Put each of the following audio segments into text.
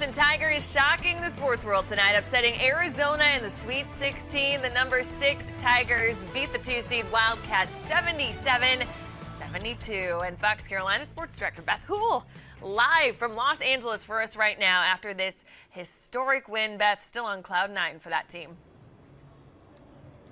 And Tigers shocking the sports world tonight, upsetting Arizona in the Sweet 16. The number 6 Tigers beat the 2-seed Wildcats 77-72. And Fox Carolina sports director Beth Hool live from Los Angeles for us right now after this historic win. Beth, still on cloud 9 for that team.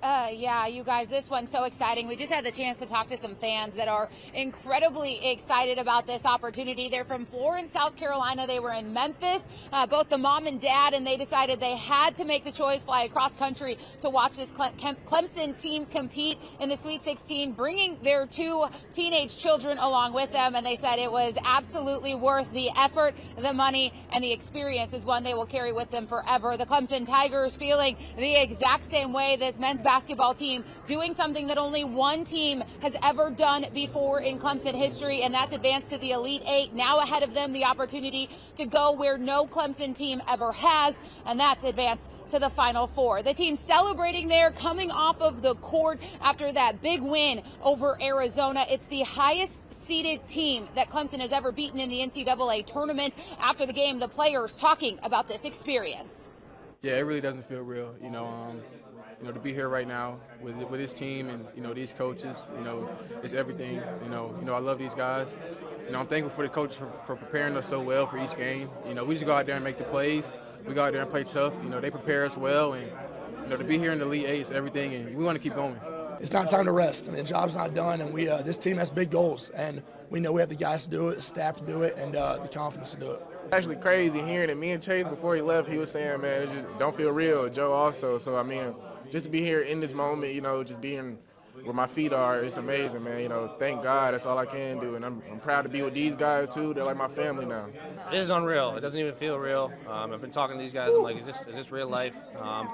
Yeah, you guys, this one's so exciting. We just had the chance to talk to some fans that are incredibly excited about this opportunity. They're from Florence, South Carolina. They were in Memphis, both the mom and dad, and they decided they had to make the choice, fly across country to watch this Clemson team compete in the Sweet 16, bringing their 2 teenage children along with them. And they said it was absolutely worth the effort, the money, and the experience is one they will carry with them forever. The Clemson Tigers feeling the exact same way. This men's basketball team doing something that only one team has ever done before in Clemson history, and that's advance to the Elite 8. Now ahead of them, the opportunity to go where no Clemson team ever has, and that's advance to the Final Four. The team celebrating there, coming off of the court after that big win over Arizona. It's the highest seeded team that Clemson has ever beaten in the NCAA tournament. After the game, the players talking about this experience. Yeah, it really doesn't feel real, to be here right now with this team and, these coaches, it's everything. I love these guys. I'm thankful for the coaches for preparing us so well for each game. We just go out there and make the plays. We go out there and play tough. They prepare us well. And, to be here in the Elite 8 is everything, and we want to keep going. It's not time to rest. The job's not done, and this team has big goals. And we know we have the guys to do it, the staff to do it, and the confidence to do it. Actually crazy hearing it. Me and Chase, before he left, he was saying, man, it just don't feel real. Joe also. So, just to be here in this moment, just being where my feet are, it's amazing, man. Thank God, that's all I can do. And I'm proud to be with these guys, too. They're like my family now. This is unreal. It doesn't even feel real. I've been talking to these guys. I'm like, is this real life?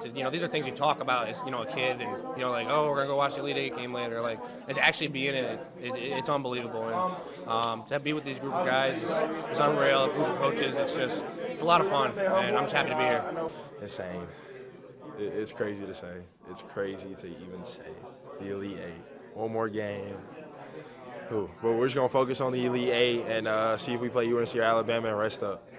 These are things you talk about as, a kid and, like, oh, we're going to go watch the Elite 8 game later. Like, and to actually be in it, it's unbelievable. And to be with these group of guys is unreal. A group of coaches, it's a lot of fun. And I'm just happy to be here. Insane. It's crazy to say. It's crazy to even say. The Elite 8. One more game. But we're just going to focus on the Elite 8 and see if we play UNC or Alabama and rest up.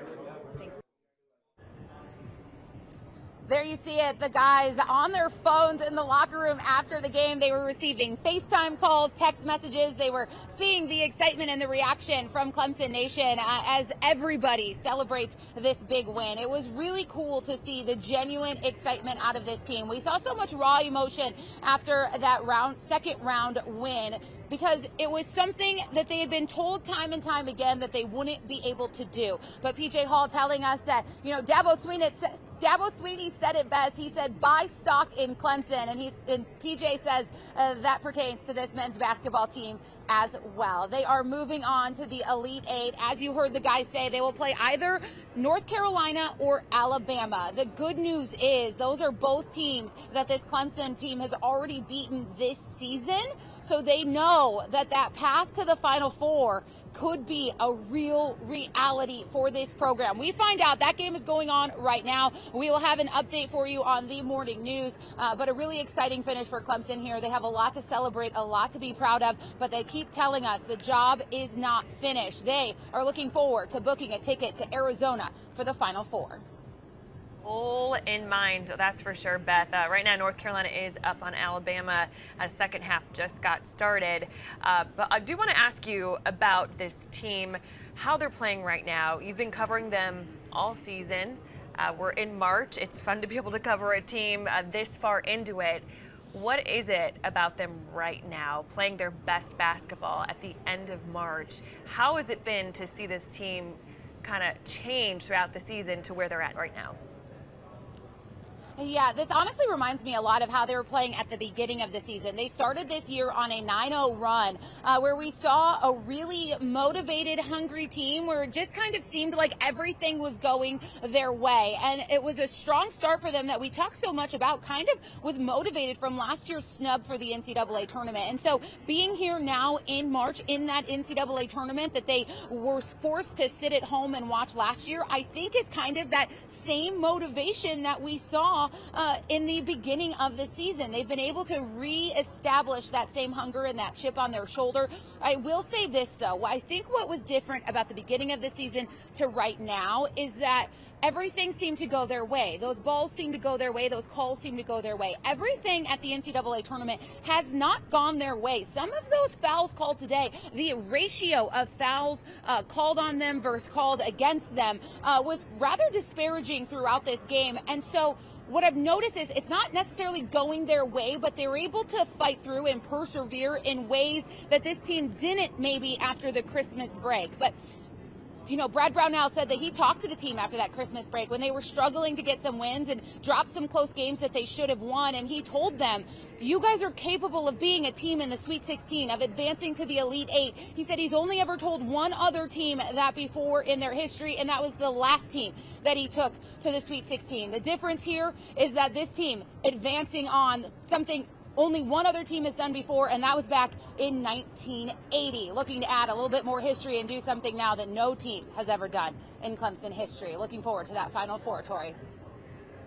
There you see it, the guys on their phones in the locker room after the game. They were receiving FaceTime calls, text messages. They were seeing the excitement and the reaction from Clemson Nation as everybody celebrates this big win. It was really cool to see the genuine excitement out of this team. We saw so much raw emotion after that second round win, because it was something that they had been told time and time again that they wouldn't be able to do. But PJ Hall telling us that, Dabo Swinney said it best. He said, buy stock in Clemson. And PJ says that pertains to this men's basketball team as well. They are moving on to the Elite 8. As you heard the guys say, they will play either North Carolina or Alabama. The good news is those are both teams that this Clemson team has already beaten this season. So they know that path to the Final Four could be a real reality for this program. We find out that game is going on right now. We will have an update for you on the morning news, but a really exciting finish for Clemson here. They have a lot to celebrate, a lot to be proud of, but they keep telling us the job is not finished. They are looking forward to booking a ticket to Arizona for the Final Four. All in mind, that's for sure, Beth. Right now, North Carolina is up on Alabama. Second half just got started. But I do want to ask you about this team, how they're playing right now. You've been covering them all season. We're in March. It's fun to be able to cover a team this far into it. What is it about them right now, playing their best basketball at the end of March? How has it been to see this team kind of change throughout the season to where they're at right now? Yeah, this honestly reminds me a lot of how they were playing at the beginning of the season. They started this year on a 9-0 run where we saw a really motivated, hungry team where it just kind of seemed like everything was going their way. And it was a strong start for them that we talked so much about, kind of was motivated from last year's snub for the NCAA tournament. And so being here now in March in that NCAA tournament that they were forced to sit at home and watch last year, I think is kind of that same motivation that we saw saw in the beginning of the season. They've been able to reestablish that same hunger and that chip on their shoulder. I will say this, though. I think what was different about the beginning of the season to right now is that everything seemed to go their way. Those balls seem to go their way. Those calls seem to go their way. Everything at the NCAA tournament has not gone their way. Some of those fouls called today, the ratio of fouls called on them versus called against them was rather disparaging throughout this game. And so what I've noticed is it's not necessarily going their way, but they're able to fight through and persevere in ways that this team didn't maybe after the Christmas break. But you know, Brad Brownell said that he talked to the team after that Christmas break when they were struggling to get some wins and drop some close games that they should have won. And he told them, you guys are capable of being a team in the Sweet 16, of advancing to the Elite Eight. He said he's only ever told one other team that before in their history, and that was the last team that he took to the Sweet 16. The difference here is that this team advancing on something only one other team has done before, and that was back in 1980. Looking to add a little bit more history and do something now that no team has ever done in Clemson history. Looking forward to that Final Four, Tori.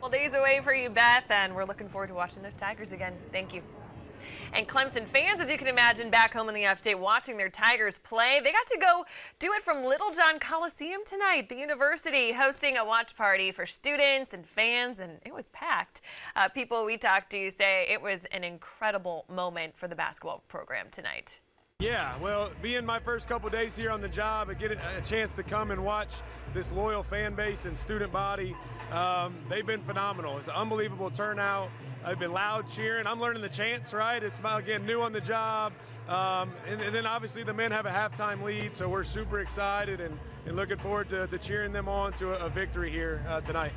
Well, days away for you, Beth, and we're looking forward to watching those Tigers again. Thank you. And Clemson fans, as you can imagine, back home in the upstate watching their Tigers play. They got to go do it from Little John Coliseum tonight. The university hosting a watch party for students and fans, and it was packed. People we talked to say it was an incredible moment for the basketball program tonight. Yeah, well, being my first couple days here on the job, I get a chance to come and watch this loyal fan base and student body. They've been phenomenal. It's an unbelievable turnout. They've been loud cheering. I'm learning the chants, right? It's, again, new on the job. And then obviously the men have a halftime lead, so we're super excited and looking forward to cheering them on to a victory here tonight.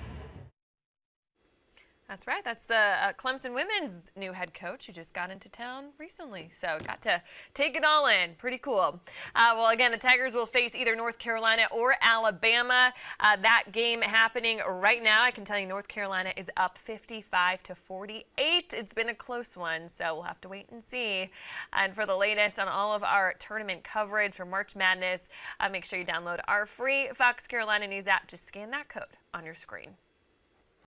That's right. That's the Clemson women's new head coach who just got into town recently. So got to take it all in. Pretty cool. Well, again, the Tigers will face either North Carolina or Alabama. That game happening right now. I can tell you North Carolina is up 55-48. It's been a close one, so we'll have to wait and see. And for the latest on all of our tournament coverage for March Madness, make sure you download our free Fox Carolina News app. Just scan that code on your screen.